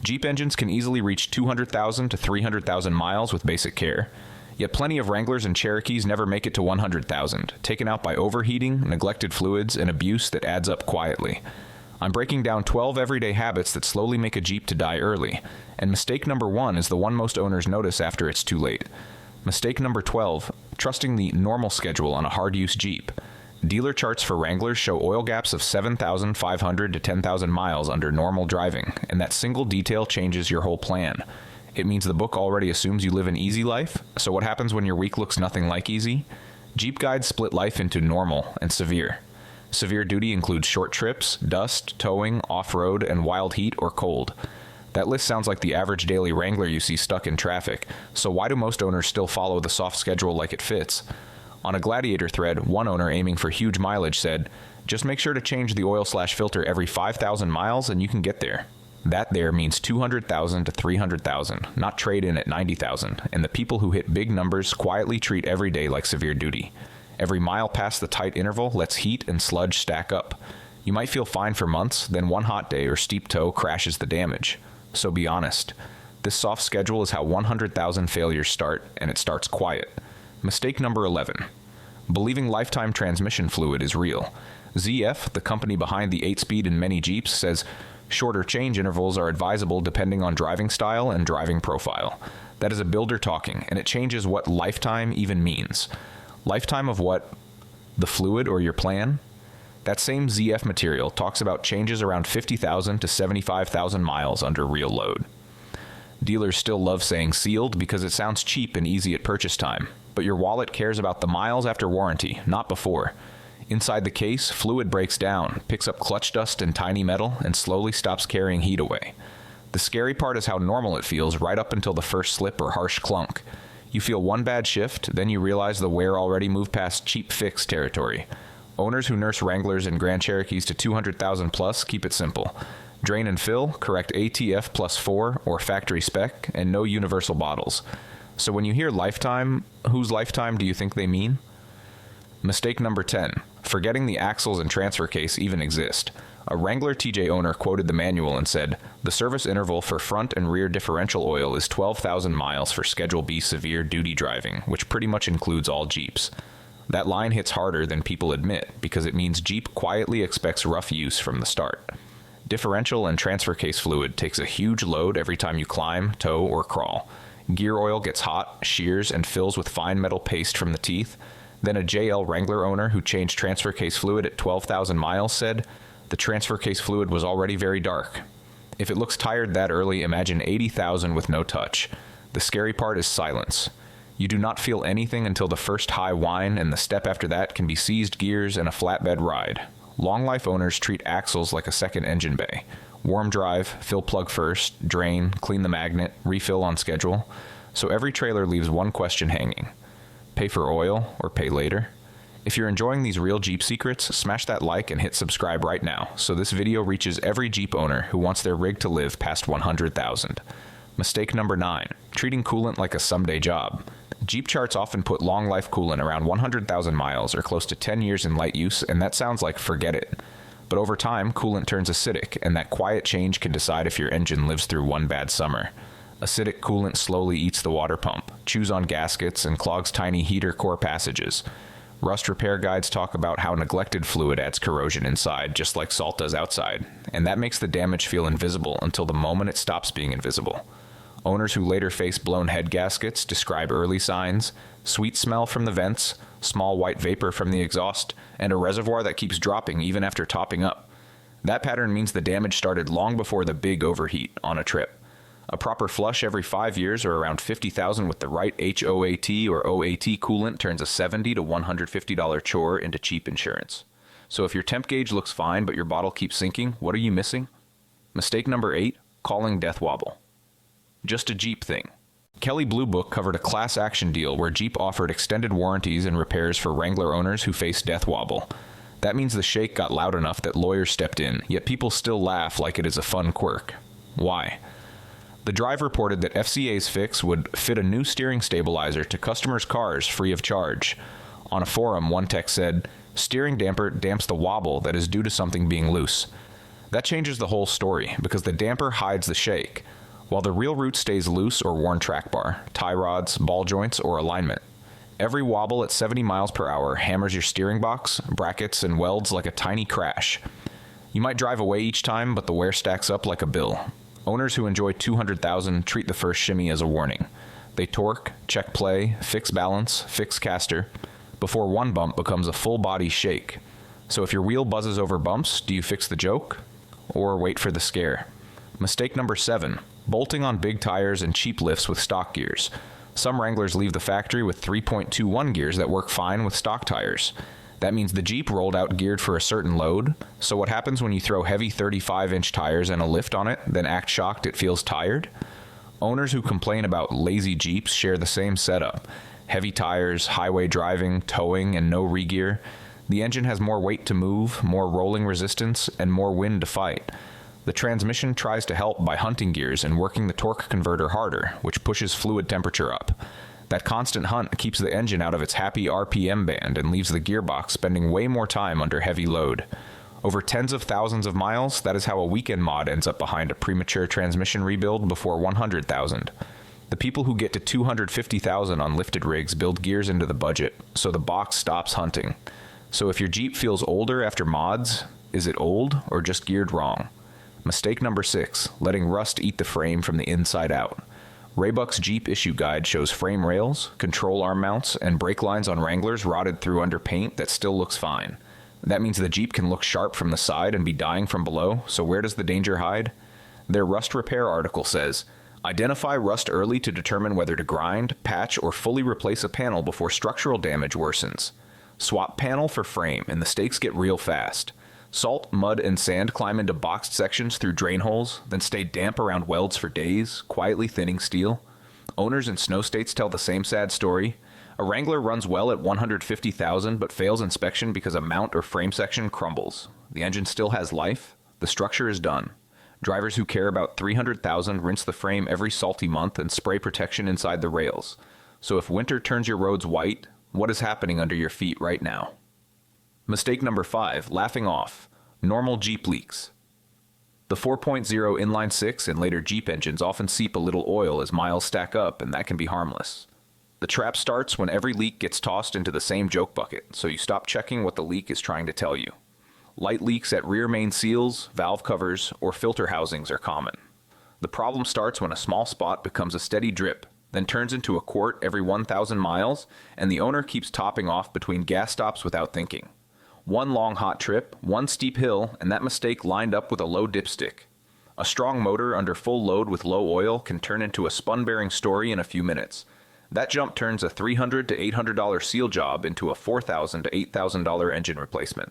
Jeep engines can easily reach 200,000 to 300,000 miles with basic care. Yet plenty of Wranglers and Cherokees never make it to 100,000, taken out by overheating, neglected fluids, and abuse that adds up quietly. I'm breaking down 12 everyday habits that slowly make a Jeep to die early, and mistake number 1 is the one most owners notice after it's too late. Mistake number 12, trusting the normal schedule on a hard-use Jeep. Dealer charts for Wranglers show oil gaps of 7,500 to 10,000 miles under normal driving, and that single detail changes your whole plan. It means the book already assumes you live an easy life, so what happens when your week looks nothing like easy? Jeep guides split life into normal and severe. Severe duty includes short trips, dust, towing, off-road, and wild heat or cold. That list sounds like the average daily Wrangler you see stuck in traffic, so why do most owners still follow the soft schedule like it fits? On a Gladiator thread, one owner aiming for huge mileage said, "Just make sure to change the oil/filter every 5,000 miles and you can get there." That there means 200,000 to 300,000, not trade in at 90,000, and the people who hit big numbers quietly treat every day like severe duty. Every mile past the tight interval lets heat and sludge stack up. You might feel fine for months, then one hot day or steep tow crashes the damage. So be honest. This soft schedule is how 100,000 failures start, and it starts quiet. Mistake number 11. Believing lifetime transmission fluid is real. ZF, the company behind the 8-speed in many Jeeps, says shorter change intervals are advisable depending on driving style and driving profile. That is a builder talking, and it changes what lifetime even means. Lifetime of what? The fluid or your plan? That same ZF material talks about changes around 50,000 to 75,000 miles under real load. Dealers still love saying sealed because it sounds cheap and easy at purchase time, but your wallet cares about the miles after warranty, not before. Inside the case, fluid breaks down, picks up clutch dust and tiny metal, and slowly stops carrying heat away. The scary part is how normal it feels right up until the first slip or harsh clunk. You feel one bad shift, then you realize the wear already moved past cheap fix territory. Owners who nurse Wranglers and Grand Cherokees to 200,000 plus keep it simple. Drain and fill, correct ATF +4 or factory spec, and no universal bottles. So when you hear lifetime, whose lifetime do you think they mean? Mistake number 10, forgetting the axles and transfer case even exist. A Wrangler TJ owner quoted the manual and said, "The service interval for front and rear differential oil is 12,000 miles for Schedule B severe duty driving, which pretty much includes all Jeeps." That line hits harder than people admit because it means Jeep quietly expects rough use from the start. Differential and transfer case fluid takes a huge load every time you climb, tow, or crawl. Gear oil gets hot, shears, and fills with fine metal paste from the teeth. Then a JL Wrangler owner who changed transfer case fluid at 12,000 miles said, "The transfer case fluid was already very dark." If it looks tired that early, imagine 80,000 with no touch. The scary part is silence. You do not feel anything until the first high whine, and the step after that can be seized gears and a flatbed ride. Long life owners treat axles like a second engine bay. Warm drive, fill plug first, drain, clean the magnet, refill on schedule. So every trailer leaves one question hanging. Pay for oil or pay later? If you're enjoying these real Jeep secrets, smash that like and hit subscribe right now so this video reaches every Jeep owner who wants their rig to live past 100,000. Mistake number 9, treating coolant like a someday job. Jeep charts often put long life coolant around 100,000 miles or close to 10 years in light use, and that sounds like forget it. But over time, coolant turns acidic, and that quiet change can decide if your engine lives through one bad summer. Acidic coolant slowly eats the water pump, chews on gaskets, and clogs tiny heater core passages. Rust repair guides talk about how neglected fluid adds corrosion inside, just like salt does outside, and that makes the damage feel invisible until the moment it stops being invisible. Owners who later face blown head gaskets describe early signs: sweet smell from the vents, small white vapor from the exhaust, and a reservoir that keeps dropping even after topping up. That pattern means the damage started long before the big overheat on a trip. A proper flush every 5 years or around 50,000 with the right HOAT or OAT coolant turns a $70 to $150 chore into cheap insurance. So if your temp gauge looks fine but your bottle keeps sinking, what are you missing? Mistake number 8, calling death wobble. Just a Jeep thing. Kelley Blue Book covered a class action deal where Jeep offered extended warranties and repairs for Wrangler owners who faced death wobble. That means the shake got loud enough that lawyers stepped in, yet people still laugh like it is a fun quirk. Why? The Drive reported that FCA's fix would fit a new steering stabilizer to customers' cars free of charge. On a forum, one tech said, "Steering damper damps the wobble that is due to something being loose." That changes the whole story, because the damper hides the shake. while the real route stays loose or worn track bar, tie rods, ball joints, or alignment. Every wobble at 70 miles per hour hammers your steering box, brackets, and welds like a tiny crash. You might drive away each time, but the wear stacks up like a bill. Owners who enjoy 200,000 treat the first shimmy as a warning. They torque, check play, fix balance, fix caster, before one bump becomes a full-body shake. So if your wheel buzzes over bumps, do you fix the joke? Or wait for the scare? Mistake number 7, bolting on big tires and cheap lifts with stock gears. Some Wranglers leave the factory with 3.21 gears that work fine with stock tires. That means the Jeep rolled out geared for a certain load, so what happens when you throw heavy 35-inch tires and a lift on it, then act shocked it feels tired? Owners who complain about lazy Jeeps share the same setup. Heavy tires, highway driving, towing, and no regear. The engine has more weight to move, more rolling resistance, and more wind to fight. The transmission tries to help by hunting gears and working the torque converter harder, which pushes fluid temperature up. That constant hunt keeps the engine out of its happy RPM band and leaves the gearbox spending way more time under heavy load. Over tens of thousands of miles, that is how a weekend mod ends up behind a premature transmission rebuild before 100,000. The people who get to 250,000 on lifted rigs build gears into the budget, so the box stops hunting. So if your Jeep feels older after mods, is it old or just geared wrong? Mistake number 6, letting rust eat the frame from the inside out. Raybuck's Jeep issue guide shows frame rails, control arm mounts, and brake lines on Wranglers rotted through under paint that still looks fine. That means the Jeep can look sharp from the side and be dying from below, so where does the danger hide? Their rust repair article says, identify rust early to determine whether to grind, patch, or fully replace a panel before structural damage worsens. Swap panel for frame, and the stakes get real fast. Salt, mud, and sand climb into boxed sections through drain holes, then stay damp around welds for days, quietly thinning steel. Owners in snow states tell the same sad story. A Wrangler runs well at 150,000 but fails inspection because a mount or frame section crumbles. The engine still has life. The structure is done. Drivers who care about 300,000 rinse the frame every salty month and spray protection inside the rails. So if winter turns your roads white, what is happening under your feet right now? Mistake number 5, laughing off. Normal Jeep leaks. The 4.0 inline 6 and later Jeep engines often seep a little oil as miles stack up, and that can be harmless. The trap starts when every leak gets tossed into the same joke bucket, so you stop checking what the leak is trying to tell you. Light leaks at rear main seals, valve covers, or filter housings are common. The problem starts when a small spot becomes a steady drip, then turns into a quart every 1,000 miles, and the owner keeps topping off between gas stops without thinking. One long hot trip, one steep hill, and that mistake lined up with a low dipstick. A strong motor under full load with low oil can turn into a spun-bearing story in a few minutes. That jump turns a $300 to $800 seal job into a $4,000 to $8,000 engine replacement.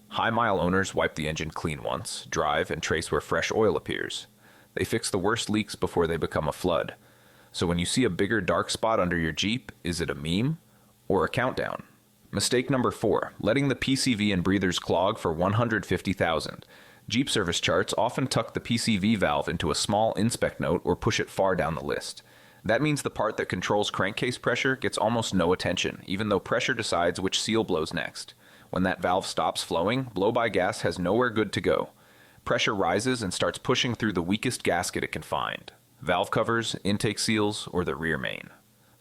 High-mile owners wipe the engine clean once, drive, and trace where fresh oil appears. They fix the worst leaks before they become a flood. So when you see a bigger dark spot under your Jeep, is it a meme or a countdown? Mistake number 4, letting the PCV and breathers clog for 150,000. Jeep service charts often tuck the PCV valve into a small inspect note or push it far down the list. That means the part that controls crankcase pressure gets almost no attention, even though pressure decides which seal blows next. When that valve stops flowing, blow-by gas has nowhere good to go. Pressure rises and starts pushing through the weakest gasket it can find. Valve covers, intake seals, or the rear main.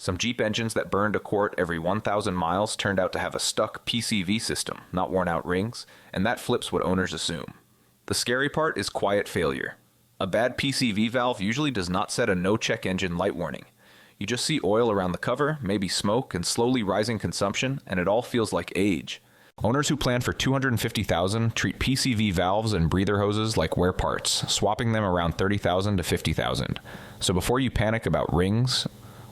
Some Jeep engines that burned a quart every 1,000 miles turned out to have a stuck PCV system, not worn out rings, and that flips what owners assume. The scary part is quiet failure. A bad PCV valve usually does not set a no-check engine light warning. You just see oil around the cover, maybe smoke, and slowly rising consumption, and it all feels like age. Owners who plan for 250,000 treat PCV valves and breather hoses like wear parts, swapping them around 30,000 to 50,000. So before you panic about rings,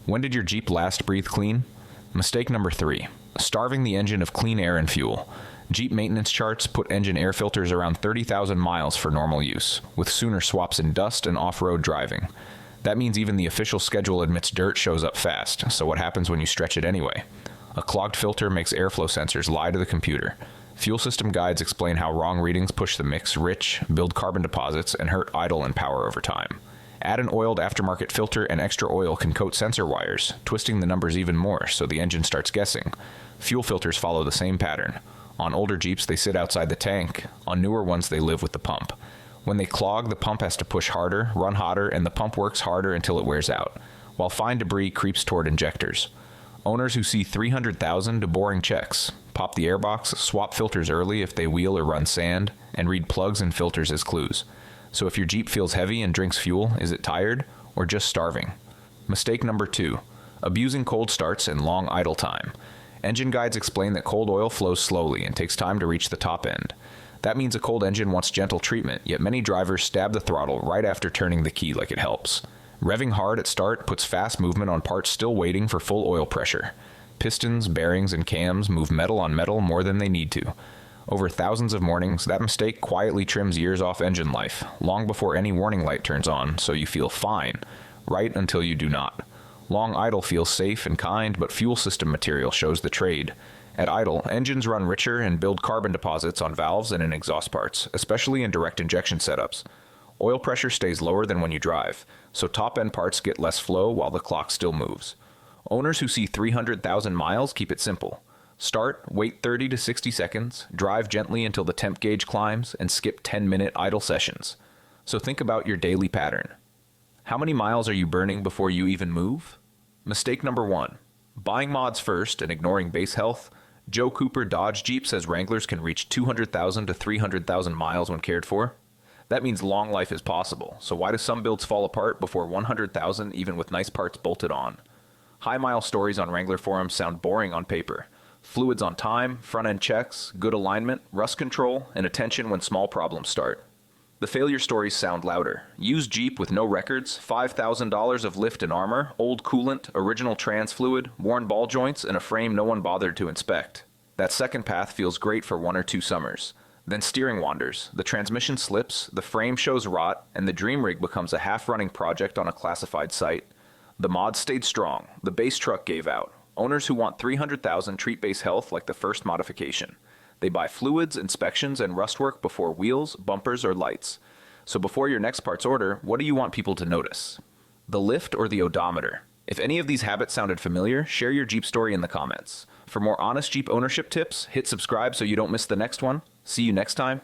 when did your Jeep last breathe clean? Mistake number 3, starving the engine of clean air and fuel. Jeep maintenance charts put engine air filters around 30,000 miles for normal use, with sooner swaps in dust and off-road driving. That means even the official schedule admits dirt shows up fast, so what happens when you stretch it anyway? A clogged filter makes airflow sensors lie to the computer. Fuel system guides explain how wrong readings push the mix rich, build carbon deposits, and hurt idle and power over time. Add an oiled aftermarket filter and extra oil can coat sensor wires, twisting the numbers even more so the engine starts guessing. Fuel filters follow the same pattern. On older Jeeps, they sit outside the tank. On newer ones, they live with the pump. When they clog, the pump has to push harder, run hotter, and the pump works harder until it wears out, while fine debris creeps toward injectors. Owners who see 300,000 do boring checks, pop the airbox, swap filters early if they wheel or run sand, and read plugs and filters as clues. So if your Jeep feels heavy and drinks fuel, is it tired or just starving? Mistake number 2, abusing cold starts and long idle time. Engine guides explain that cold oil flows slowly and takes time to reach the top end. That means a cold engine wants gentle treatment, yet many drivers stab the throttle right after turning the key like it helps. Revving hard at start puts fast movement on parts still waiting for full oil pressure. Pistons, bearings, and cams move metal on metal more than they need to. Over thousands of mornings, that mistake quietly trims years off engine life, long before any warning light turns on, so you feel fine, right until you do not. Long idle feels safe and kind, but fuel system material shows the trade. At idle, engines run richer and build carbon deposits on valves and in exhaust parts, especially in direct injection setups. Oil pressure stays lower than when you drive, so top-end parts get less flow while the clock still moves. Owners who see 300,000 miles keep it simple. Start, wait 30 to 60 seconds, drive gently until the temp gauge climbs, and skip 10-minute idle sessions. So think about your daily pattern. How many miles are you burning before you even move? Mistake number 1. Buying mods first and ignoring base health. Joe Cooper Dodge Jeep says Wranglers can reach 200,000 to 300,000 miles when cared for. That means long life is possible, so why do some builds fall apart before 100,000 even with nice parts bolted on? High mile stories on Wrangler forums sound boring on paper. Fluids on time, front-end checks, good alignment, rust control, and attention when small problems start. The failure stories sound louder. Used Jeep with no records, $5,000 of lift and armor, old coolant, original trans fluid, worn ball joints, and a frame no one bothered to inspect. That second path feels great for 1 or 2 summers. Then steering wanders, the transmission slips, the frame shows rot, and the dream rig becomes a half-running project on a classified site. The mods stayed strong. The base truck gave out. Owners who want 300,000 treat base health like the first modification. They buy fluids, inspections, and rust work before wheels, bumpers, or lights. So before your next parts order, what do you want people to notice? The lift or the odometer? If any of these habits sounded familiar, share your Jeep story in the comments. For more honest Jeep ownership tips, hit subscribe so you don't miss the next one. See you next time.